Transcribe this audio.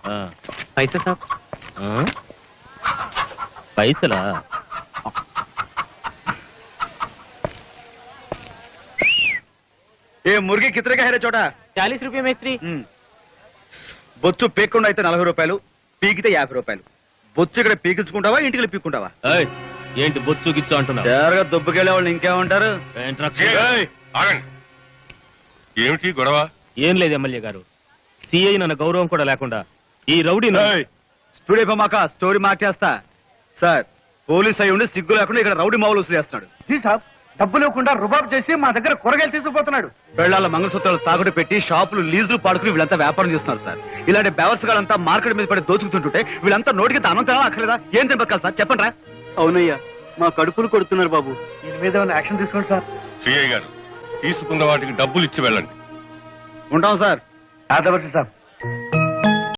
पैसे साहब पैसला ఏ ముర్గి కితనే కా హే రే చోటా 40 रुपये మేస్త్రి బొచ్చు పీక్కుండా అయితే 40 రూపాయలు పీకితే 50 రూపాయలు బొచ్చు ఇక్కడ పీకించుకుంటావా ఇంటికి పీక్కుంటావా ఏంటి బొచ్చు గిచ్చు అంటున్నావు జాగ్రత్త దుబ్బకెళ్ళే వాళ్ళు ఇంకేమంటారు ఏమిటి గొడవ ఏం లేదు ఎమ్మెల్యే గారు సిఐ నన్న గౌరవం కూడా లేకుండా ఈ రౌడీ స్టూడియో మాక స్టోరీ మార్చేస్తా సార్ పోలీస్ అయి ఉండి సిగ్గు లేకుండా ఇక్కడ రౌడీ మావులు వసూలేస్తున్నాడు డబ్బు లేకుండా రుబాబు చేసి మా దగ్గర కూరగాయలు తీసుకుపోతున్నాడు. పెళ్లాల మంగళసూత్రాలు తాగుడు పెట్టి షాపులు లీజులు పాడుకుని వీళ్ళంతా వ్యాపారం చేస్తున్నారు సార్. ఇలాంటి బెవర్స్ గాలంతా మార్కెట్ మీద పడి దోచుకుతుంటుంటే వీళ్ళంతా నోటికి అన్నం తినాలా అక్కర్లేదా? ఏం తినబట్టాలి సార్ చెప్పండి రా. అవునయ్యా మా కడుపులు కొడుతున్నారు బాబు. దీని మీద యాక్షన్ తీసుకోండి సార్. సిఐ గారు తీసుకున్న వాటికి డబ్బులు ఇచ్చి వెళ్ళండి. ఉంటాం సార్. సార్